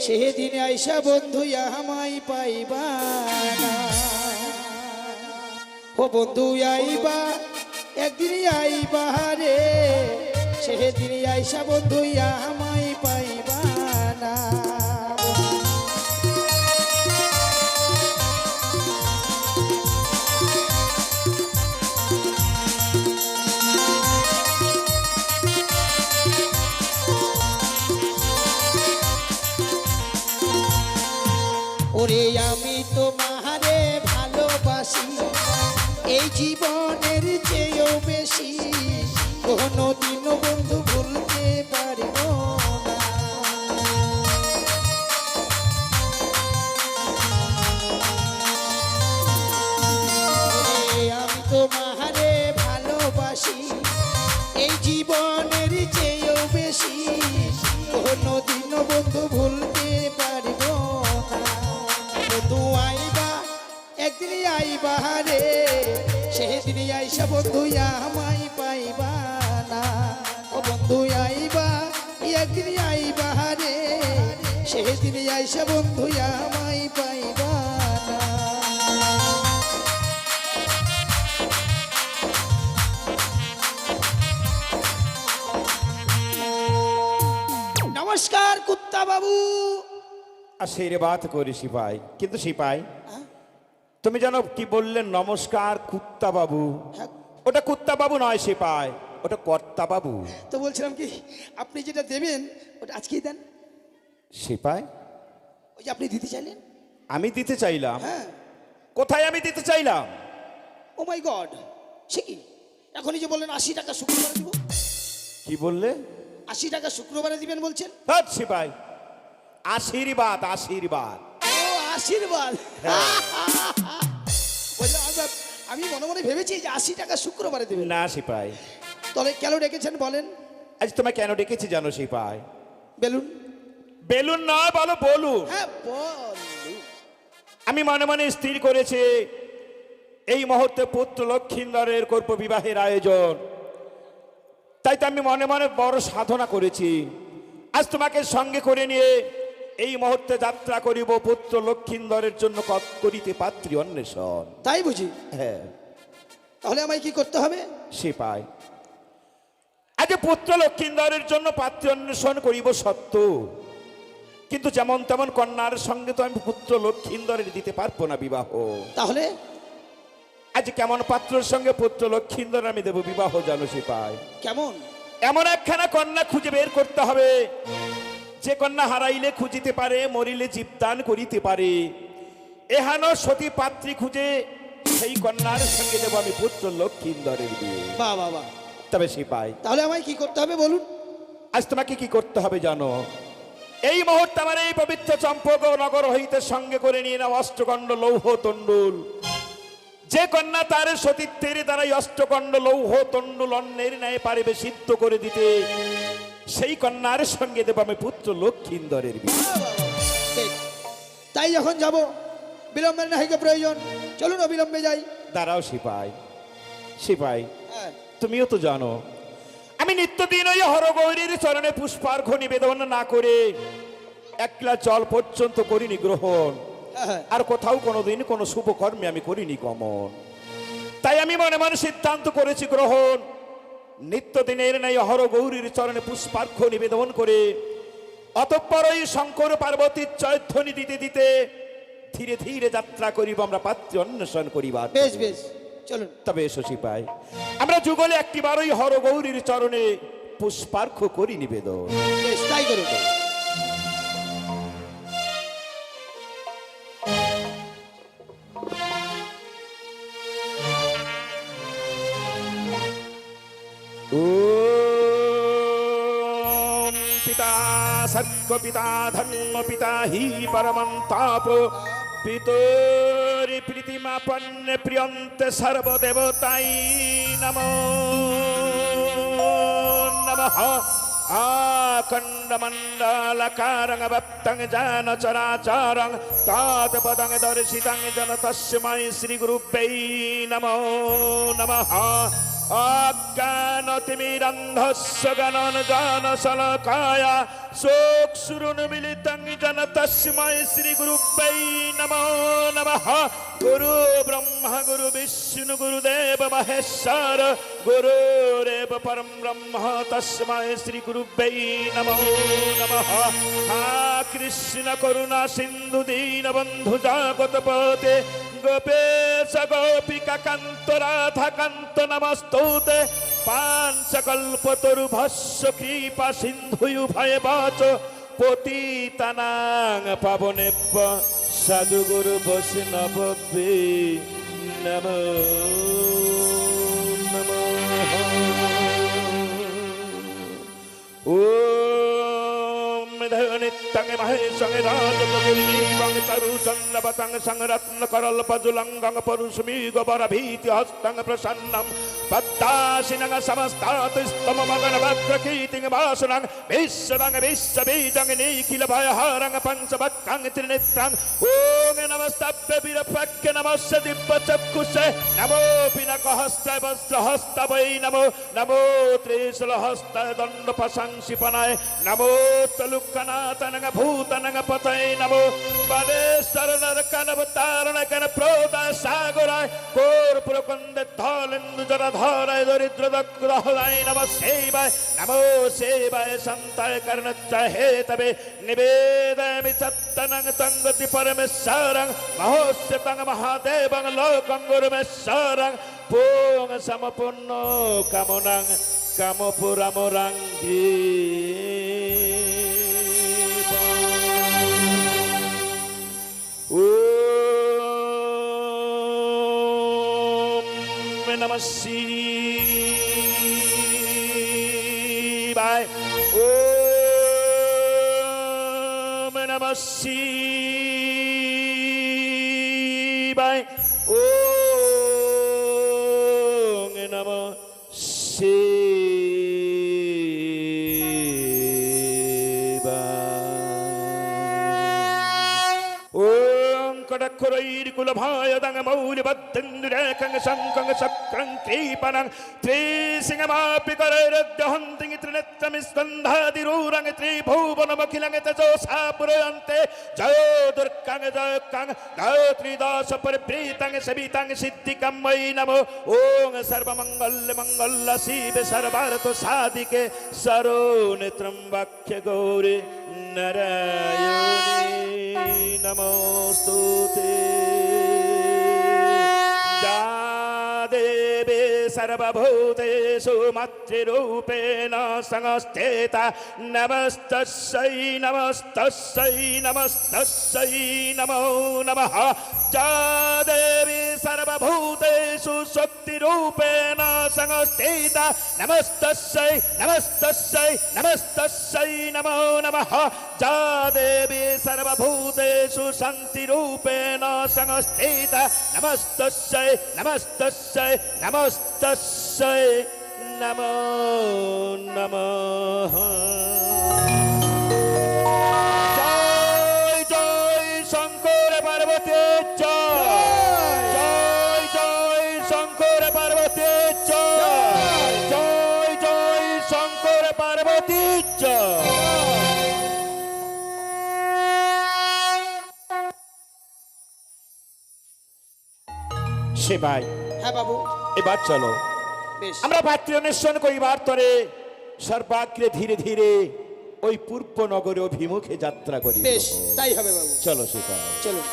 সেদিন আইসা বন্ধু আমায় পাইবা না। ও বন্ধু আইবা একদিন আইবা রে, সেদিন আইসা বন্ধু আমায় পাইবা না। ওরে আমি তোমারে ভালোবাসি এই জীবনের চেয়েও বেশি, কোনোদিনও বন্ধু ভুলতে পারব না। ওরে আমি তোমারে ভালোবাসি এই জীবনের চেয়েও বেশি, কোনোদিনও বন্ধু ভুলতে পারব না। বন্ধু আইবা একদিন আইবা রে, সেদিন আইসা বন্ধু আমায় পাইবা না। ও বন্ধু আইবা একদিন আইবা রে, সেদিন আইসা বন্ধু আমায় পাইবা না। নমস্কার কুত্তা বাবু। আশীর্বাদ করি সিপাই। কিন্তু সিপাই, তুমি জানো কি বললেন? নমস্কার কুত্তা বাবু। ওটা কুত্তা বাবু নয় সিপাই, ওটা কর্তা বাবু। তো বলছিলাম কি, আপনি যেটা দেবেন ওটা আজকেই দেন। সিপাই, ওই যে আপনি দিতে চাইলেন। আমি দিতে চাইলাম? হ্যাঁ। কোথায় আমি দিতে চাইলাম? ও মাই গড, সে কি এখনই যে বললেন 80 টাকা শুক্রবারে দিব? কি বললে? 80 টাকা শুক্রবারে দিবেন বলছেন? হ্যাঁ সিপাই, আশীর্বাদ আশীর্বাদ। ও আশীর্বাদ। আমি মনে মনে ভেবেছি যে 80 টাকা শুক্রবারে দেবেন। না সিপাই। তাহলে কেন ডেকেছেন বলেন? আজ তোমায় কেন ডেকেছি জানো সিপাই? বেলুন। বেলুন নয়, বলো বলুন। হ্যাঁ বলুন। আমি মনে মনে স্থির করেছি এই মুহূর্তে পুত্র লক্ষিন্দরের করব বিবাহের আয়োজন। তাই তো আমি মনে মনে বড় সাধনা করেছি, আজ তোমাকে সঙ্গে করে নিয়ে এই মুহূর্তে যাত্রা করিব পুত্র লক্ষিন্দরের জন্য করিতে পাত্রী অন্বেষণ। তাই বুঝি? হ্যাঁ। তাহলে আমায় কি করতে হবে? সিপাই, আজ পুত্র লক্ষিন্দরের জন্য পাত্রী অন্বেষণ করিব সত্য, কিন্তু যেমন তেমন কন্যার সঙ্গে তো আমি পুত্র লক্ষিন্দরের দিতে পারবো না বিবাহ। তাহলে আজ কেমন পাত্রের সঙ্গে পুত্র লক্ষিন্দর আমি দেব বিবাহ জানো সিপাই? কেমন? এমন একখানা কন্যা খুঁজে বের করতে হবে, যে কন্যা হারাইলে খুঁজিতে পারে, মরিলে জীবদান করিতে পারে। এহানো সতী পাত্রী খুঁজে সেই কন্যার সঙ্গে দেব আমি পুত্র লক্ষিন্দরের বিয়ে। বাহ বাহ বাহ। তবে সিপাই, তাহলে আমায় কি করতে হবে বলুন? আজ তোমাকে কি করতে হবে জানো? এই মুহূর্তে আমার এই পবিত্র চম্পক নগর হইতে সঙ্গে করে নিয়ে নাও অষ্টকণ্ড লৌহ তণ্ডুল। যে কন্যা তার সতীত্বের দ্বারাই অষ্টকণ্ড লৌহ তণ্ডুল অন্যের ন্যায় পারিবে সিদ্ধ করে দিতে, সেই কন্যার সঙ্গে দেব আমি পুত্র লক্ষিন্দরের বিয়ে। তাই যখন যাব বিলম্বের নাহিকে প্রয়োজন, চলুন অবিলম্বে যাই। দাঁড়াও সিপাই। সিপাই, তুমিও তো জানো আমি নিত্যদিন ওই হরগৌরীর চরণে পুষ্পার্ঘ নিবেদন না করে এক গ্লাস জল পর্যন্ত করিনি গ্রহণ, আর কোথাও কোনোদিন কোনো শুভ কর্মে আমি করিনি গমন। তাই আমি মনে মনে সিদ্ধান্ত করেছি গ্রহণ, নিত্যদিনের নাই হরগৌরীর চরণে পুষ্পার্ঘ নিবেদন করে অতঃপর ওই শঙ্কর পার্বতীর জয়ধ্বনি দিতে দিতে ধীরে ধীরে যাত্রা করিব আমরা পাত্রী অন্বেষণ করিবার। বেশ বেশ, চলুন। তবে এসো সিপাই, আমরা যুগলে একটিবার ওই হরগৌরীর চরণে পুষ্পার্ঘ করি নিবেদন। বেশ, তাই করুন। ওম পিতা সর্গ পিতা ধর্ম পিতা হি পরমং তাপ পিতরি প্রীতিমাপন্ন প্রিয়ন্তে সর্বদেবতাই নমো নমঃ। আখণ্ডমণ্ডলকারং ব্যপ্তং জন চরাচরং তৎপদং দর্শিতং জন তস্मै শ্রী গুরুভ্যৈ নমো নমঃ। অজ্ঞানতিমিরন্ধস্য জ্ঞানঞ্জনশলাকায় চক্ষুরুন্মিলিতং যেন তস্मै শ্রীগুরুভ্যৈ নমো নমঃ। গুরু ব্রহ্মা গুরু বিষ্ণু গুরুদেব মহেশ্বর গুরুরেব পরম ব্রহ্ম তস্मै শ্রীগুরুভ্যৈ নমো নমঃ। হা কৃষ্ণ করুণা সিন্ধু দীনবন্ধু জগৎপতে গোপেশ গোপিকা কান্ত রাধা কান্ত নমস্তুতে। পাঞ্চকল্পতরুভস্য কৃপা সিন্ধুভয় বাচ পতিতানাং পাবনেভ্য সাধুগুরু বৈষ্ণবে নমো নমঃ। ওম নিত্যং মহেশং রাজগিরিবং তরুচন্দ্রবতং সংরত্নকরল্পজুলঙ্গং পরুষমীগবরভীতি হস্তং প্রসন্নম পদ্মাসিনং সমস্তাতিস্তমমগনভদ্রকীর্তিং ভাসুরং বিশ্বদং বিশ্ববীজং নিখিলভয়হরং পঞ্চভক্তং ত্রিনেত্রং। ওম নমস্তাভ্যে বিরূপাক্ষে নমস্য দিব্যচক্ষুষে নমো পিনাকহস্তায় বজ্রহস্তাবৈ নমো নমো ত্রিশূলহস্তায় দণ্ডপাশাংশিপনায় নমো তলুকনাথনং ভূতনং পতয়ে নমো পদেশ্বরনরকনবতারণকন প্রোদায় সাগরায় কর্পূরকুন্দে ধলেন্দু জরাধরায় দরিদ্র দগ্ধহলায় নমঃ শিবায় নমো শিবায় শান্তায় কর্ণচ্ছায় হেতবে নিবেদয়ামি সত্তনং তং গতি পরমেশ্বরং মহোস্যতং মহাদেবং লোকং গুরুমেশ্বরং পুং সমপূর্ণ কামনাং কামপুরামরাঙ্গি। ওম নমঃ শিবায়। ওম নমঃ শিবায়। ওম নমঃ কটাক্ষরৈর্কুলভায়দং মৌলিবদ্ধেন্দুরেখং শঙ্খং চক্রং কৃপণং ত্রিসিংহমাপি করৈরদ্যহন্তিং ত্রিনেত্রং স্কন্ধাদিরূরং ত্রিভুবনমখিলং তেজসা পুরয়ন্তে জয় দুর্গাং জয় কাং গায়ত্রীদাস পরিবৃতং সবিতাং সিদ্ধিকং মৈ নমো। ওং সর্বমঙ্গল মঙ্গল শিবে সর্বার্থ সাধিকে সরোনেত্রম্বাখ্য গৌরে নারায়ণী নমোস্তুতে। যা দেবী সর্বভূতেষু মাতৃরূপেণ সংস্থিতা নমস্তস্যৈ নমস্তস্যৈ নমস্তস্যৈ নমো নমঃ। যা দেবী সর্বভূতেষু শক্তিরূপেণ সংস্থিতা নমস্তস্যৈ নমস্তস্যৈ নমস্তস্যৈ নমো নমঃ। যা দেবী সর্বভূতেষু শান্তিরূপেণ সংস্থিতা নমস্তস্যৈ নমস্তস্যৈ নমস্তস্যৈ নমো নমঃ। জয় জয় শঙ্কর পার্বতী জয়। জয় জয় শঙ্কর পার্বতী জয়। জয় জয় শঙ্কর পার্বতী জয়। সেবাই হ্যাঁ বাবু, এবার চলো বেশ। আমরা পাত্রী অন্বেষণ করিবার তরে সর্বাগ্রে ধীরে ধীরে ওই পূর্ব নগরে অভিমুখে যাত্রা করি। বেশ, তাই হবে বাবু। চলো সেটা চলুন।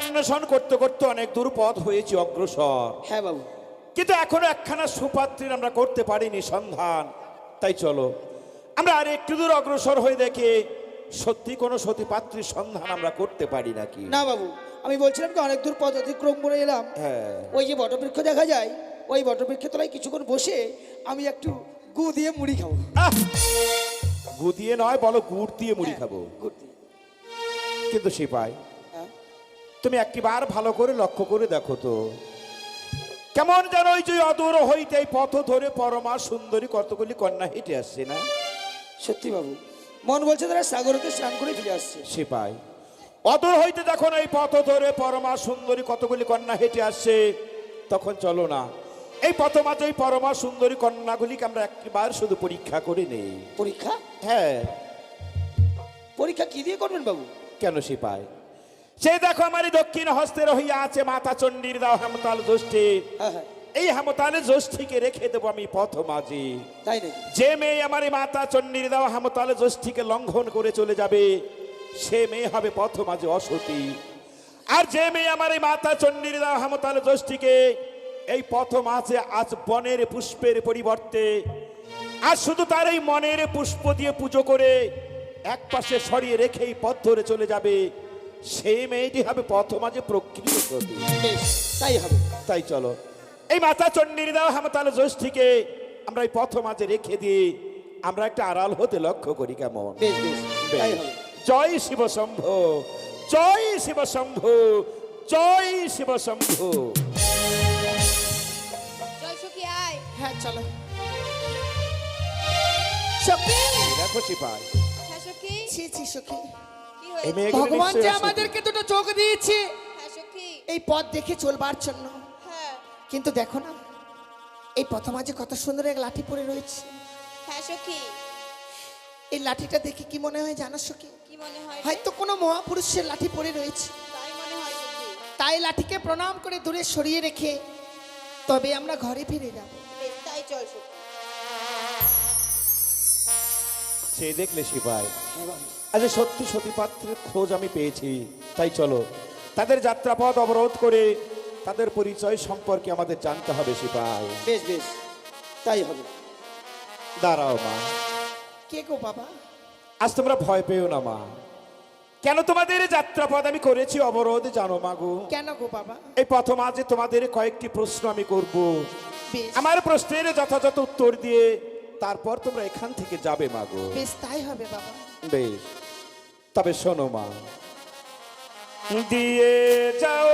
অন্বেষণ করতে করতে অনেক দূর পথ হয়েছে অগ্রসর, হ্যাঁ বাবু। কিন্তু এখনো একখানা সুপাত্রীর আমরা করতে পারিনি সন্ধান। তাই চলো আমরা আর একটু দূর অগ্রসর হয়ে দেখে সত্যি কোনো সতী পাত্রীর সন্ধান আমরা করতে পারি নাকি। না বাবু, আমি বলছিলাম কি অনেক দূর পথ অতিক্রম করে এলাম। হ্যাঁ, ওই যে বটবৃক্ষ দেখা যায়, ওই বটবৃক্ষের তলায় কিছুক্ষণ বসে আমি একটু গু দিয়ে মুড়ি খাবো। গু দিয়ে নয়, বলো গুড় দিয়ে মুড়ি খাবো। গুড় দিয়ে। কিন্তু সিপাই, হ্যাঁ। তুমি একবার ভালো করে লক্ষ্য করে দেখো তো, কেমন যেন ওই যে অদূর হইতে এই পথ ধরে পরমা সুন্দরী কতগুলি কন্যা হেঁটে আসছে না? সত্যি বাবু, মন বলছে তারা সাগরকে স্নান করে ফিরে আসছে। সিপাই অদূর হইতে যখন এই পথ ধরে পরমা সুন্দরী কতগুলি কন্যা হেঁটে আসছে, তখন চলো না এই পথ মাঝে এই পরমা সুন্দরী কন্যাগুলিকে আমরা একবার শুধু পরীক্ষা করে নেই। পরীক্ষা? হ্যাঁ। পরীক্ষা কি দিয়ে করবেন বাবু? কেন সিপাই? সে দেখো আমার এই দক্ষিণ হস্তের হইয়া আছে মাতা চণ্ডীর দাও হেমতাল জ্যোষ্ঠী। হ্যাঁ হ্যাঁ, এই হেমতালে জ্যোষ্ঠীকে রেখে দেবো আমি পথ মাঝে। তাই নাকি? যে মেয়ে আমার এই মাতা চণ্ডীর দাও হেমতালে জ্যোষ্ঠীকে লঙ্ঘন করে চলে যাবে, সে মেয়ে হবে পথ মাঝে অসতী। আর যে মেয়ে আমার এই মাতা চণ্ডীর দাও হেমতালে জ্যোষ্ঠীকে এই পথ মাঝে আজ বনের পুষ্পের পরিবর্তে আর শুধু তার এই মনের পুষ্প দিয়ে পুজো করে এক পাশে সরিয়ে রেখে এই পথ ধরে চলে যাবে, সেই মেয়েটি হবে পথ মাঝে প্রকৃত সতী। বেশ, তাই হবে। তাই চলো এই মাতা চণ্ডীর দাও হেমতাল জ্যোষ্ঠীকে আমরা এই পথ মাঝে রেখে দিয়ে আমরা একটা আড়াল হতে লক্ষ্য করি, কেমন? বেশ বেশ, তাই হবে। জয় শিব শম্ভু, জয় শিব শম্ভু, জয় শিব শম্ভু। চল সখী আয়। হ্যাঁ চলো সখী। দেখো সিপাই, হ্যাঁ সখী, ছি ছি সখী, কি এই হয়েছে? মেয়েগুলো ভগবান নিশ্চয়ই যে অসতী। আমাদেরকে দুটো চোখ দিয়েছে হ্যাঁ সখী, এই পথ দেখে চলবার জন্য, হ্যাঁ কিন্তু দেখো না এই পথ মাঝে কত সুন্দর এক লাঠি পড়ে রয়েছে। হ্যাঁ সখী, এই লাঠিটা দেখে কি মনে হয় জানো সখী? কি মনে হয় রে? হয়তো কোনো মহাপুরুষের লাঠি পড়ে রয়েছে। তাই মনে হয় সখী। তাই লাঠিকে প্রণাম করে দূরে সরিয়ে রেখে তবে আমরা ঘরে ফিরে যাব। বেশ, তাই চল সখী। সে দেখলে সিপাই, হ্যাঁ বাবু। আজ সত্যি সতী পাত্রের খোঁজ আমি পেয়েছি। তাই চলো তাদের যাত্রাপথ অবরোধ করে তাদের পরিচয় সম্পর্কে আমাদের জানতে হবে সিপাই। বেশ বেশ, তাই হবে। দাঁড়াও মা, কে গো বাবা? আজ তোমরা ভয় পেও না মা। কেন তোমাদের যাত্রাপথ আমি করেছি অবরোধ জানো মা গো? কেন গো বাবা? এই প্রথম আজ তোমাদের কয়েকটি প্রশ্ন আমি করব। বেশ আমার প্রশ্নের যথাযথ উত্তর দিয়ে তারপর তোমরা এখান থেকে যাবে মা গো। বেশ, তাই হবে বাবা। বেশ, তবে শোনো মা, দিয়ে যাও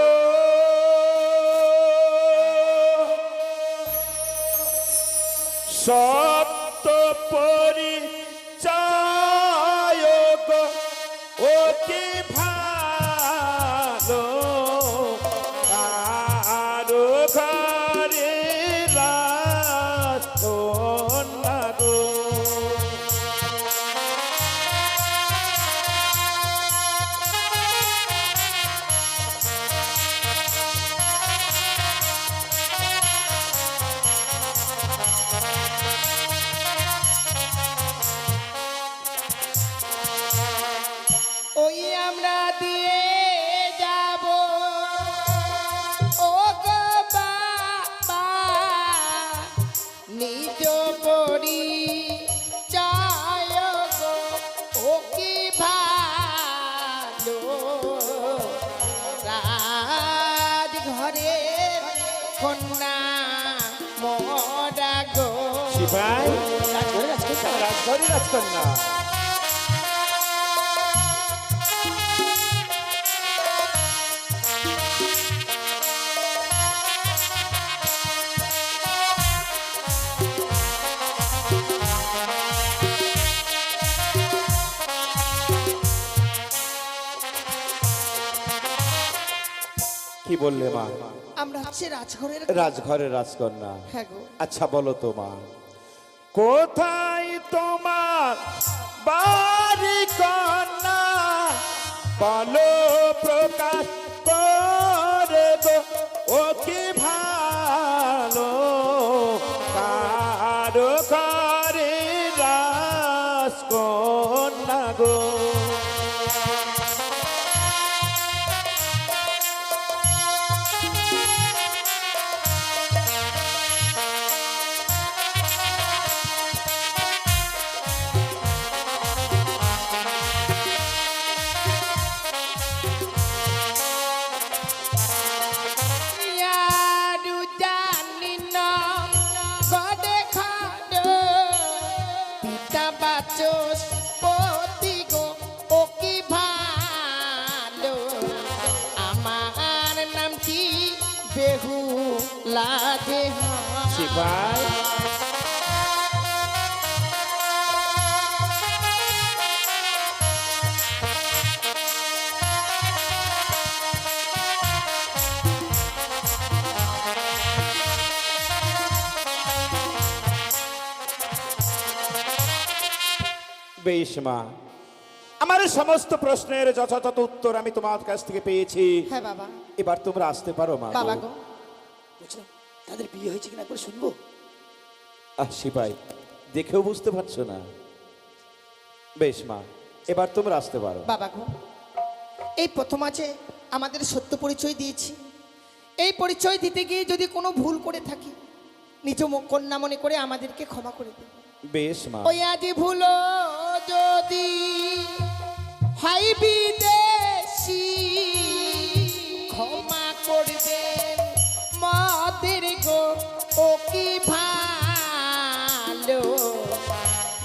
সত্য পরিচয় গো, ও কি ভালো আরো ঘরে রাখো না গো। ওই আমরা দিয়ে যাব ও গো বাবা নিজ পরিচয় গো, ও কি ভালো রাজ ঘরে কন্যা মরা গো। সিপাই, রাজঘরে রাজকন্যা। কি বললে মা? আমরা হচ্ছে রাজঘরের। রাজঘরের রাজকন্যা। হ্যাঁ গো। আচ্ছা বলো তো মা, কোথায় তোমার বাড়ি কন্যা, বলো প্রকাশ করে গো, ও কি ভালো কারো ঘরে রাজকন্যা গো। ইয়ারু জানি না গদে খাদ পিতা বাচস পতি গো, ও কি ভালো আমার নামটি বেহুলা দেহ। সিপাই, বেশ মা, আমার এই সমস্ত প্রশ্নের যথাযথ উত্তর আমি তোমার কাছ থেকে পেয়েছি। হ্যাঁ বাবা। এবার তোমরা আসতে পারো মা। বাবা গো, বলছিলাম তাদের বিয়ে হয়েছে কিনা একবার শুনবো। সিপাই দেখেও বুঝতে পারছো না? বেশ মা, এবার তোমরা আসতে পারো। বাবা গো, এই প্রথম আছে আমাদের সত্য পরিচয় দিয়েছি। এই পরিচয় দিতে গিয়ে যদি কোনো ভুল করে থাকি, নিজ কন্যা মনে করে আমাদেরকে ক্ষমা করে দিন। বেশ মা। ওই আজি ভুলো যদি হয় বিদেশি, ক্ষমা করবেন মাদের গো, ও কি ভালো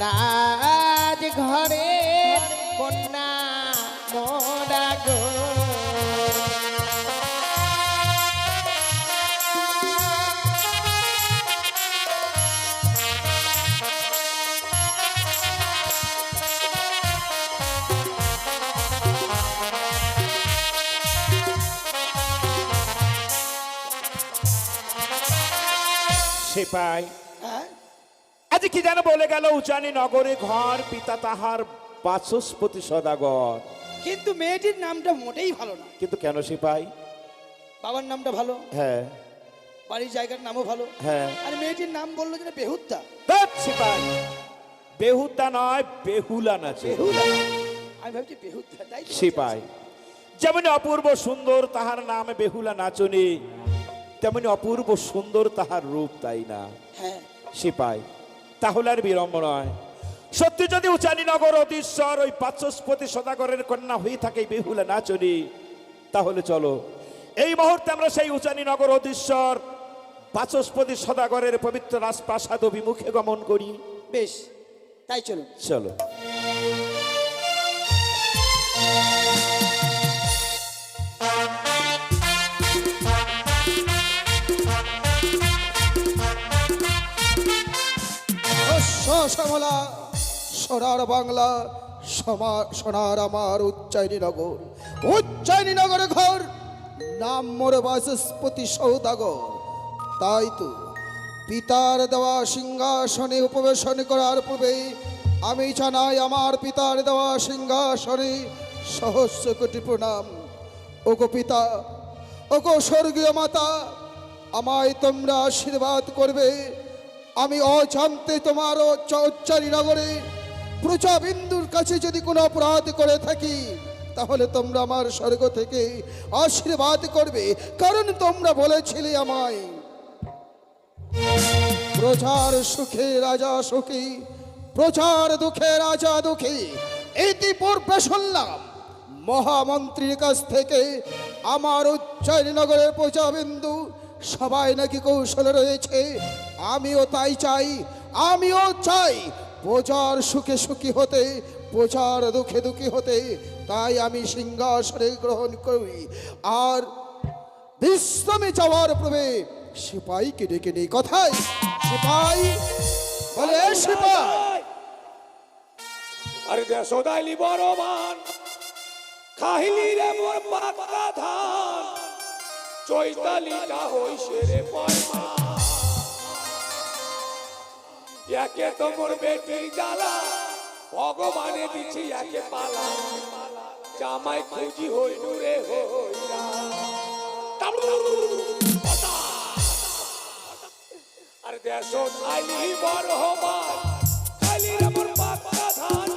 রাজ ঘরে কন্যা মোরা গো। সিপাই হ্যাঁ, আজ কি যেন বলে গেল, উচানি নগরে ঘর, পিতা তাহার বাচস্পতি সদাগর। কিন্তু মেয়েটির নামটা মোটেই ভালো না। কিন্তু কেন সিপাই? বাবার নামটা ভালো, হ্যাঁ বাড়ির জায়গার নামও ভালো, হ্যাঁ। আর মেয়েটির নাম বললো যেন বেহুদ্দা। ধ্যাৎ সিপাই, বেহুদা নয়, বেহুলা নাচে। বেহুলা, আমি ভাবছি বেহুদ্দা, তাই তো বলছি। সিপাই যেমন অপূর্ব সুন্দর তাহার নাম বেহুলা নাচনী, তেমনি অপূর্ব সুন্দর তাহার রূপ, তাই না? হ্যাঁ, সিপাই তাহলে আর বিড়ম্ব নয়। সত্যি যদি উচানীনগর অধীশ্বর ওই বাচস্পতি সদাগরের কন্যা হয়ে থাকে বেহুলা নাচনী, তাহলে চলো এই মুহূর্তে আমরা সেই উচানীনগর অধীশ্বর বাচস্পতি সদাগরের পবিত্র রাজপ্রাসাদ অভিমুখে গমন করি। বেশ, তাই চলুন। চলো। শ্যামলা সোনার বাংলা, সোনার আমার উজ্জয়িনী নগর, উজ্জয়িনী নগরে ঘর, নাম মোর বাচস্পতি সৌদাগর। তাই তো পিতার দেওয়া সিংহাসনে উপবেশন করার পূর্বে আমি জানাই আমার পিতার দেওয়া সিংহাসনে সহস্র কোটি প্রণাম। ওগো পিতা, ওগো স্বর্গীয় মাতা, আমায় তোমরা আশীর্বাদ করবে। আমি অজান্তে তোমার উজ্জয়িনী নগরে প্রজাবিন্দুর কাছে যদি কোনো অপরাধ করে থাকি, তাহলে তোমরা আমার স্বর্গ থেকে আশীর্বাদ করবে, কারণ তোমরা বলেছিলে আমায় প্রজার সুখে রাজা সুখী, প্রজার দুঃখে রাজা দুঃখী। ইতিপূর্বে শুনলাম মহামন্ত্রীর কাছ থেকে আমার উজ্জয়িনী নগরের প্রজাবিন্দু সবাই নাকি কৌশলে রয়েছে। আমিও তাই চাই, আমিও চাই প্রজার সুখে সুখী হতে, প্রজার দুঃখে দুঃখী হতে। তাই আমি সিংহাসনে গ্রহণ করি, আর বিশ্রামে যাওয়ার পূর্বে সিপাহীকে ডেকে নেই। কথাই সিপাই বলে, সিপাই আরে দেশ দাইলি বড়বান, খাইলি রে মোর পাকা ধান, চৈতালিটা হইছে রে পয়মা। একে তো মোর বেটির জ্বালা, ভগবানে দিছি একে পালা, জামাই খুঁজি হইনু রে হইরা। আরে দেশ দাইলি বড়বান, খাইলি রে মোর পাকা ধান,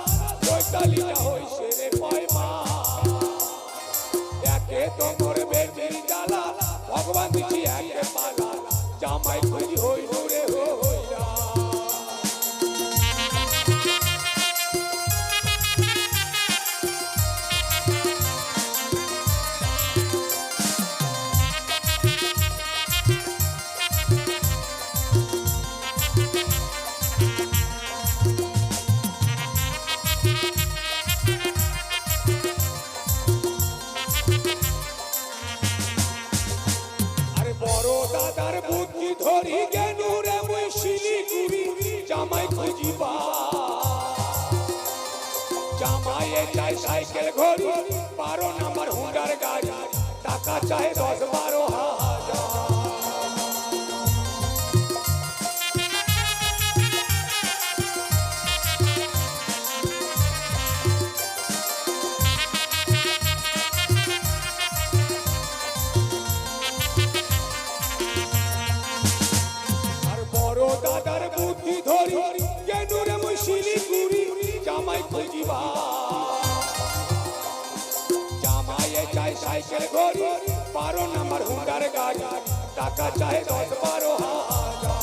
চৈতালিটা হইছে রে পয়মা। একে তো মোর বেটির জ্বালা, ভগবান দিছি একে পালা, জামাই খুঁজি হইনু রে হইরা। আরে বড় দাদার বুদ্ধি ধরি গেনু রে মুই শিলিগুড়ি, জামাই খুঁজিবা। জামাইয়ে চাই সাইকেল ঘড়ি, 12 নাম্বার হুন্ডার গাড়ি, টাকা চাই 10-12 হাজার। জামাই খুঁজিবা জামাইয়ে চাই সাইকেল ঘড়ি 12 নম্বর হুন্ডার গাড়ি টাকা চাই 10-12 হাজার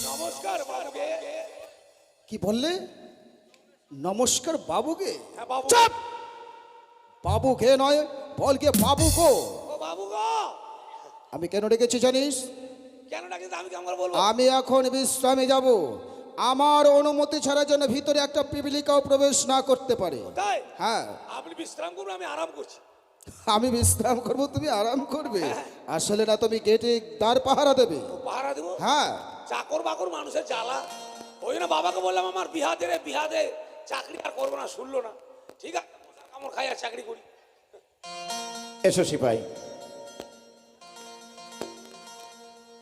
নমস্কার বাবুকে কি বললে? নমস্কার বাবুকে? হ্যাঁ বাবু চুপ! বাবুকে নয়, বল কে বাবু গো। ও বাবু গো আমি কেন ডেকেছি জানিস? কেন ডাকিস আমি কেমন করে বলবো আমি এখন বিশ্রামে যাব। আমার অনুমতি ছাড়া যেন ভিতরে একটা পিপিলিকাও প্রবেশ না করতে পারে। তাই হ্যাঁ, আপনি বিশ্রাম করুন আমি আরাম করছি আমি বিশ্রাম করব, তুমি আরাম করবে। আসলে না, তুমি গেটে দ্বার পাহারা দেবে। পাহারা দেবো হ্যাঁ, চাকর বাকর মানুষের জ্বালা ওই জন্য বাবাকে বললাম আমার বিহা দে রে বিহা দে চাকরি আর করবো না শুনলো না ঠিক আছে কামড় খাই আর চাকরি করি এসো সিপাই।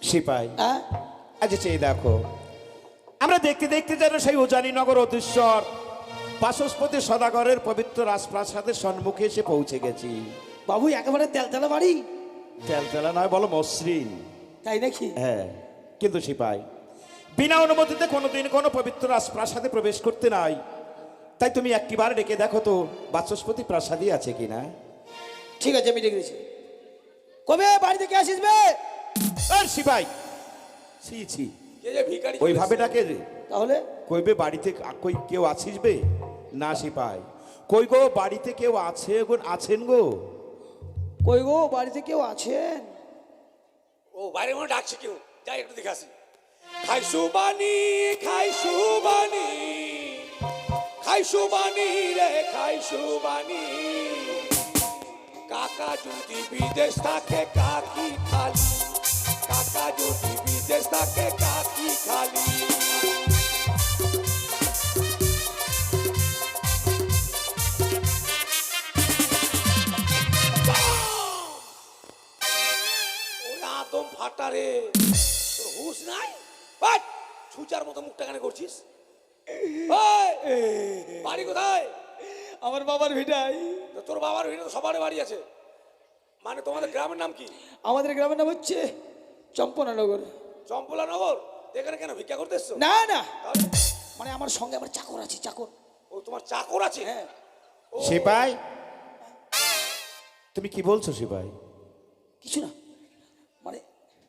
সিপাই, হ্যাঁ আজ চেয়ে দেখো, আমরা দেখতে দেখতে যেন সেই উজানিনগর অধীশ্বর বাচস্পতি সদাগরের পবিত্র রাজপ্রাসাদের সম্মুখে এসে পৌঁছে গেছি। বাবু একেবারে তেলতেলা বাড়ি, তেলতেলা নয়, বলো মসৃণ। তাই নাকি? হ্যাঁ, কিন্তু সিপাই, বিনা অনুমতিতে কোনোদিন কোনো পবিত্র রাজপ্রাসাদে প্রবেশ করতে নাই। তাই তুমি একটিবার ডেকে দেখো তো বাচস্পতি প্রাসাদই আছে কিনা। ঠিক আছে, আমি ডেকে দিচ্ছি। কবে বাড়ি থেকে আসিস বে? আর সিপাই, ছি ছি, কে যে ভিখারি ওইভাবে ডাকে তাহলে কইবে বাড়িতে কই কেউ আছিস বে? না সিপাই, কই গো বাড়িতে কেউ আছে গো, আছেন গো? কই গো বাড়িতে কেউ আছেন? ও বাইরে মনে ডাকছে কেউ, যাই একটু দেখে আসি। খাই সুবানি খাই সুবানি খাই সুবানি রে খাই সুবানি কাকা যদি বিদেশ থাকে কাকি খালি কাকা যদি বিদেশ থাকে কাকি খালি ওরে আদম ফাটা রে তোর হুঁশ নাই বাট ছুচার মতো মুখটা কেন করছিস এই, বাড়ি কোথায়? আমার বাবার ভিটাই। তো তোর বাবার ভিড়ে তো সবার বাড়ি আছে, মানে তোমাদের গ্রামের নাম কি? আমাদের গ্রামের নাম হচ্ছে চম্পনানগর। চম্পলা নগর। এখানে কেন ভিক্ষা করতে এসছো? না না, তাহলে? মানে আমার সঙ্গে আমার চাকর আছে, চাকর। ও তোমার চাকর আছে? হ্যাঁ। সিপাই, তুমি কি বলছো সিপাই? কিছু না, মানে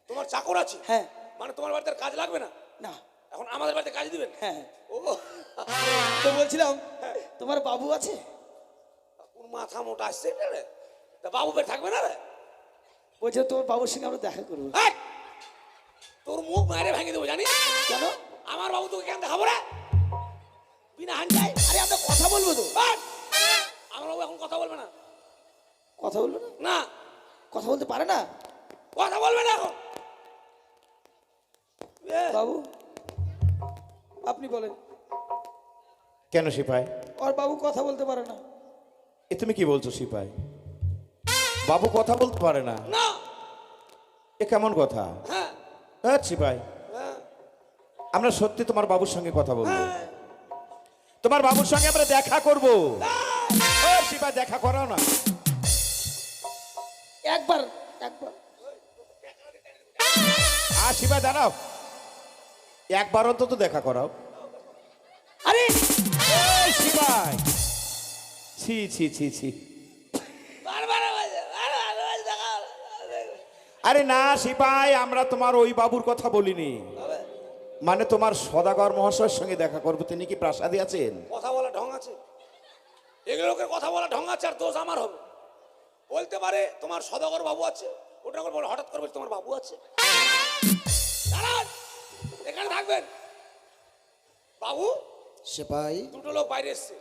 তোমার চাকর আছে? হ্যাঁ। মানে তোমার বাড়িতে আর কাজ লাগবে না? না। এখন আমাদের বাড়িতে কাজ দিবেন? হ্যাঁ, ও তো বলছিলাম তোমার বাবু আছে? কোন মাথা মোটা আসছে এটা রে? তা বাবু বের থাকবে না রে? বলছে তোমার বাবুর সঙ্গে আমরা দেখা করবো। এই, তোর মুখ মারে ভেঙে দেবো জানিস? কেন? আমার বাবু তোকে কেন দেখাবো রে? বিনা হান্ডায়? আরে আমরা কথা বলবো তো। এই, আমার বাবু এখন কথা বলবে না। কথা বলবো না? না, কথা বলতে পারে না কথা বলবে না এখন। বাবু, আপনি বলেন। কেন সিপাই? ওর বাবু কথা বলতে পারে না। এ তুমি কি বলছো সিপাই? বাবু কথা বলতে পারে না? না। এ কেমন কথা? হ্যাঁ হ্যাঁ সিপাই, হ্যাঁ আমরা সত্যি তোমার বাবুর সঙ্গে কথা বলবো। তোমার বাবুর সঙ্গে আমরা দেখা করব। ও সিপাই, দেখা করাও না। একবার একবার আর সিপাই দাঁড়াও, একবার অন্তত দেখা করাও। আরে এই সিপাই, ছি ছি ছি ছি, বারবার দেখা। আরে না সিপাই, আমরা তোমার ওই বাবুর কথা বলিনি, মানে তোমার সদাগর মহাশয়ের সঙ্গে দেখা করবো। তিনি কি প্রাসাদে আছেন? কথা বলা ঢং আছে, এগুলো লোকের কথা বলা ঢং আছে, আর দোষ আমার হবে। বলতে পারে তোমার সদাগর বাবু আছে, ওটা করে বলে হঠাৎ করবে তোমার বাবু আছে। দাঁড়ান, এখানে থাকবেন। বাবু, সিপাই, দুটো লোক বাইরে এসছে।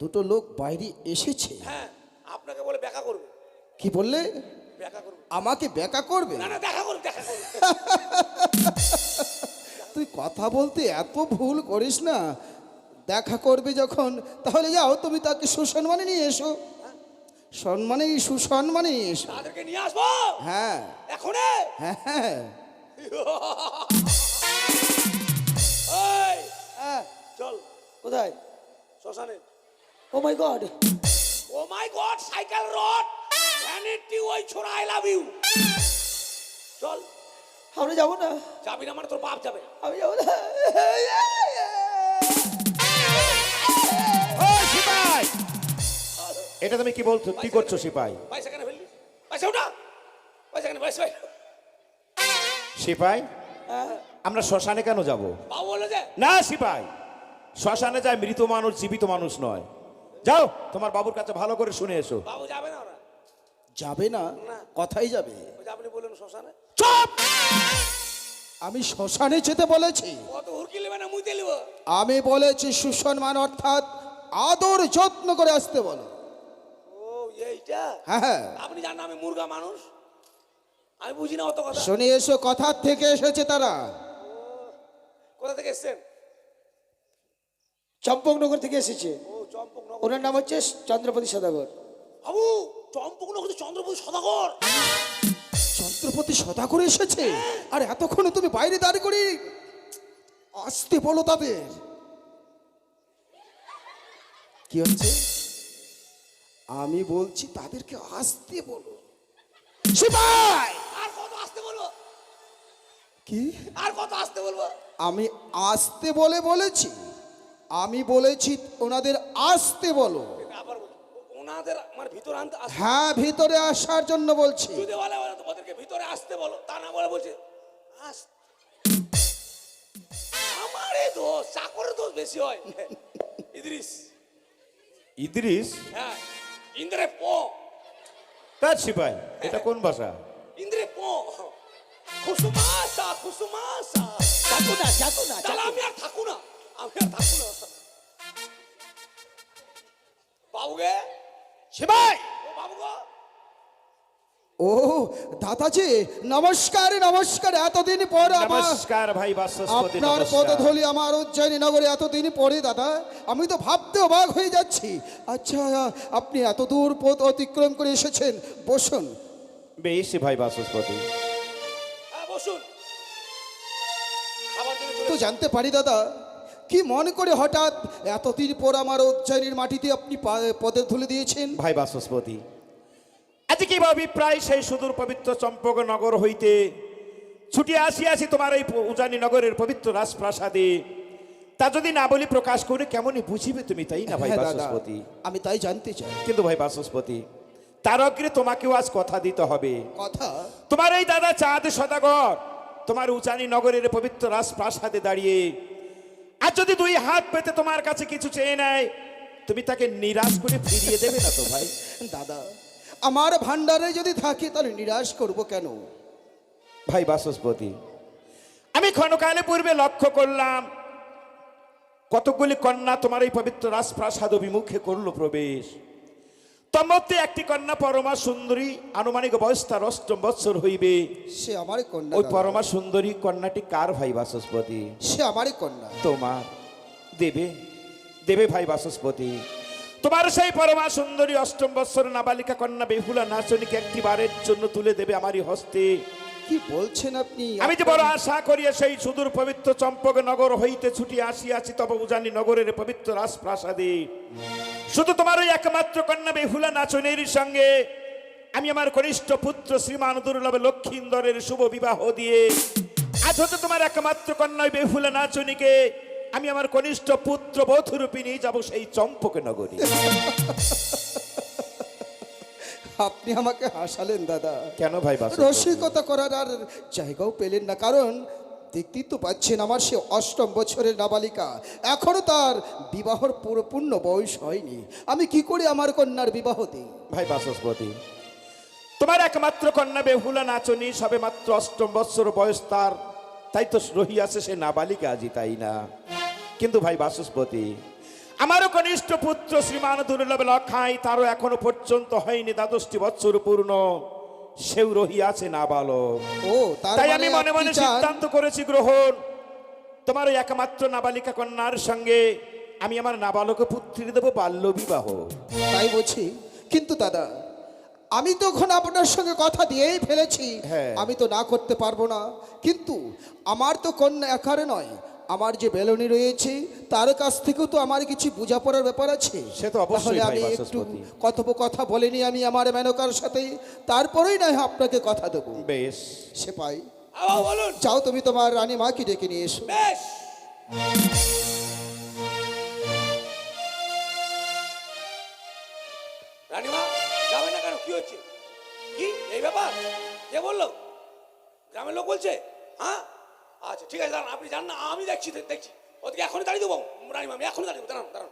দুটো লোক বাইরে এসেছে। হ্যাঁ, আপনাকে বলে দেখা করবে। কি বললে? দেখা করবে? আমাকে বেকা করবে? না না, দেখা করবে, দেখা করবে। তুই কথা বলতে এত ভুল করিস না। দেখা করবে যখন, তাহলে যাও তুমি তাকে সুসম্মানে নিয়ে এসো। সম্মানে সুসম্মানে নিয়ে এসো। তাদেরকে নিয়ে আসবো হ্যাঁ এখনই। হ্যাঁ হ্যাঁ। এই, হ্যাঁ, চল কোথায়? শ্মশানে। ও মাই গড, ও মাই গড, সাইকেল রোড ভ্যানিটি ওই ছোড়া, আই লাভ ইউ। চল। আমরা যাবো না, যাবি না মানে তোর বাপ যাবে। আমি যাবো না। ও সিপাই, এটা তুমি কি বলছো, কি করছো সিপাই? পয়সা কেন ফেললি? পয়সা ওটা, পয়সা কেন? পয়সা সিপাই, আমরা শ্মশানে কেন যাব? বাবু বলে যে না সিপাই, শ্মশানে যায় মৃত মানুষ, জীবিত মানুষ নয়। যাও তোমার বাবুর কাছে ভালো করে শুনে এসো। বাবু যাবে না, ওরা যাবে না? কথাই যাবে। ওই যে আপনি বললেন শ্মশানে। চুপ! আমি শ্মশানে যেতে বলেছি? কত হুরকি নেবে না মুইতে নিব? আমি বলেছি সুসম্মান অর্থাৎ আদর যত্ন করে আসতে বলো। ও এইটা? হ্যাঁ হ্যাঁ, আপনি জানেন আমি মুরগা মানুষ, আমি বুঝি না অত কথা। শুনে এসো, কথার থেকে এসেছে তারা। কোথা থেকে এসছেন? চম্পকনগর থেকে এসেছে। ও চম্পকনগর। ওনার নাম হচ্ছে চন্দ্রপতি সদাগর। বাবু চম্পকনগর তো চন্দ্রপুর সদাগর। ছত্রপতি সদাগর এসেছে? আর এতক্ষণে তুমি বাইরে দাঁড়িয়ে করি আসতে বলো তাদের। কি হচ্ছে? আমি বলছি তাদেরকে আসতে বলো। সিপাই! আর কত আসতে বলবো? কি? আর কত আসতে বলবো? আমি আসতে বলেছি, আমি বলেছি ওনাদের আসতে বলো। আবার ওনাদের মানে ভিতর আনতে হ্যাঁ, ভিতরে আসার জন্য বলছি। যদি বলে ওদেরকে ভিতরে আসতে বলো, তা না বলে বলছে আমার এই দোষ, চাকরের দোষ বেশি হয়। ইদ্রিস। ইদ্রিস? হ্যাঁ, ইন্দ্রে পো। তার সিপাই, এটা কোন ভাষা? ইন্দ্রে পো। খুসুমাসা খুসুমাসা। যাবো না, যাবো না, তাহলে আমি আর থাকু না, আমি আর থাকু না। বাবুকে সিপাই! ও বাবু গো, ও দাদাজি, নমস্কার নমস্কার। এতদিন পর নমস্কার ভাই বাচস্পতি, আপনার নমস্কার। পদধূলি আমার উজ্জয়িনী নগরে এতদিন পরে দাদা, আমি তো ভাবতে অবাক হয়ে যাচ্ছি। আচ্ছা, আপনি এত দূর পথ অতিক্রম করে এসেছেন, বসুন। বেশ ভাই বাচস্পতি। হ্যাঁ বসুন। খাবার জন্য তো জানতে পারি দাদা, কি মনে করে হঠাৎ এতদিন পর আমার উজ্জয়িনীর মাটিতে আপনি পদে ধুলে দিয়েছেন? ভাই বাচস্পতি, আজ কি অভিপ্রায় সেই সুদূর পবিত্র চম্পক নগর হইতে ছুটি আসিয়াছি তোমার এই উজানি নগরের পবিত্র রাজপ্রাসাদে, তা যদি না বলি প্রকাশ করে কেমনই বুঝিবে তুমি, তাই না ভাই হ্যাঁ দাদা, বাচস্পতি? আমি তাই জানতে চাই। কিন্তু ভাই বাচস্পতি, তার অগ্রে তোমাকেও আজ কথা দিতে হবে। কথা? তোমার এই দাদা চাঁদ সদাগর তোমার উজানি নগরের পবিত্র রাজপ্রাসাদে দাঁড়িয়ে আর যদি দুই হাত পেতে তোমার কাছে কিছু চেয়ে নেয়, তুমি তাকে নিরাশ করে ফিরিয়ে দেবে না তো ভাই? দাদা, আমার ভান্ডারে যদি থাকে তাহলে নিরাশ করব কেন? ভাই বাচস্পতি, আমি ক্ষণকালে পূর্বে লক্ষ্য করলাম কতগুলি কন্যা তোমার এই পবিত্র রাজপ্রাসাদ অভিমুখে করলো প্রবেশ। তন্মধ্যে একটি কন্যা পরমা সুন্দরী, আনুমানিক বয়স তার 8 বৎসর হইবে। সে আমারই কন্যা। ওই দাদা। পরমা সুন্দরী কন্যাটি কার ভাই বাচস্পতি? সে আমারই কন্যা। তোমার। দেবে দেবে ভাই বাচস্পতি, তোমার সেই পরমা সুন্দরী 8 বৎসর নাবালিকা কন্যা বেহুলা নাচনীকে একটি বারের জন্য তুলে দেবে আমারই হস্তে। কি বলছেন আপনি? আমি যে বড় আশা করিয়া সেই সুদূর পবিত্র চম্পক নগর হইতে ছুটি আসিয়াছি তবে উজানি নগরের পবিত্র রাজপ্রাসাদে শুধু তোমার ওই একমাত্র কন্যা বেহুলা নাচনের সঙ্গে আমি আমার কনিষ্ঠ পুত্র শ্রীমান দুর্লভ লক্ষিন্দরের শুভ বিবাহ দিয়ে আজ হতে তোমার একমাত্র কন্যা বেহুলা নাচনীকে আমি আমার কনিষ্ঠ পুত্র বধূরূপী নিয়ে যাবো সেই চম্পক নগরী। আপনি আমাকে হাসালেন দাদা। কেন ভাই বাচস্পতি? রসিকতা করার আর জায়গাও পেলেন না, কারণ দেখতেই তো পাচ্ছেন আমার সে 8 বছরের নাবালিকা, এখনো তার বিবাহর পূর্ণ বয়স হয়নি। আমি কি করে আমার কন্যার বিবাহ দিই? ভাই বাচস্পতি, তোমার একমাত্র কন্যা বেহুলা নাচনী সবে মাত্র 8 বৎসর বয়স তার, তাই তো রহিয়াছে সে নাবালিকা আজি, তাই না? কিন্তু ভাই বাচস্পতি, আমারও কনিষ্ঠ পুত্র শ্রীমান দুর্লভ লক্ষাই, তারও এখনো পর্যন্ত হয়নি 12 বৎসর পূর্ণ, সেও রহিয়াছে নাবালক। ও, তাই আমি মনে মনে আপনি চান- সিদ্ধান্ত করেছি গ্রহণ, তোমার ওই একমাত্র নাবালিকা কন্যার সঙ্গে আমি আমার নাবালক পুত্রী দেব বাল্য বিবাহ। তাই বলছি, কিন্তু দাদা আমি তখন আপনার সঙ্গে কথা দিয়েই ফেলেছি, হ্যাঁ। আমি তো না করতে পারবো না। কিন্তু আমার তো কন্যা একারে নয়, আমার যে বেলনি রয়েছে তার কাছ থেকেও তো আমার কিছু বোঝাপড়ার ব্যাপার আছে। সে তো অবশ্যই তাহলে ভাই আমি একটু বাচস্পতি। কথোপকথা বলিনি আমি আমার মেনকার সাথে, তারপরেই না হয় আপনাকে কথা দেবো। বেশ। সেপাই আবার বলুন। যাও, তুমি তোমার রানী মাকে ডেকে নিয়ে এসো। বেশ। রানীমা যাবে না কেন, কি হচ্ছে? কি এই ব্যাপার? কে বললো? গ্রামের লোক বলছে? হ্যাঁ, আচ্ছা ঠিক আছে, দাঁড়ান, আপনি যান না, আমি দেখছি দেখছি। ওদিকে এখনই দাঁড়িয়ে দেবো রানীমা, আমি এখনই দাঁড়িয়ে দেবো, দাঁড়ান দাঁড়ান।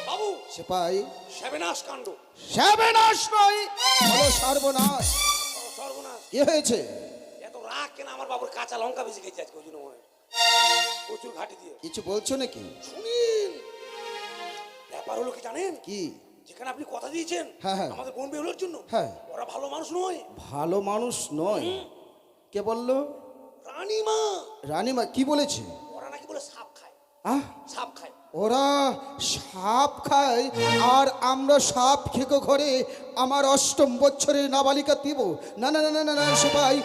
বাবু, বাবু, সেপাই সেবেনাশ কাণ্ড। সর্বনাশ নয়, বলো সর্বনাশ। সর্বনাশ। কি হয়েছে? এত রাগ কেন? আমার বাবুর কাঁচা লঙ্কা বেশি খেয়েছে আজকে, ওই জন্য মনে হয়। প্রচুর ঘাটি দিয়ে। কিছু বলছো নাকি? শুনিন, ব্যাপার হলো কি জানেন? কি? যেখানে আপনি কথা দিয়েছেন হ্যাঁ, হ্যাঁ। আমাদের বোন বেহুলোর জন্য, হ্যাঁ। ওরা ভালো মানুষ নয়। ভালো মানুষ নয়? কে বললো? রানীমা। রানীমা কি বলেছে? ওরা নাকি বলে সাপ খায়, আহ, সাপ খায়। ওরা সাপ খায় আর আমরা সাপ খেকো ঘরে আমার অষ্টম বছরের নাবালিকা দিব? না না না না না না সেপাই,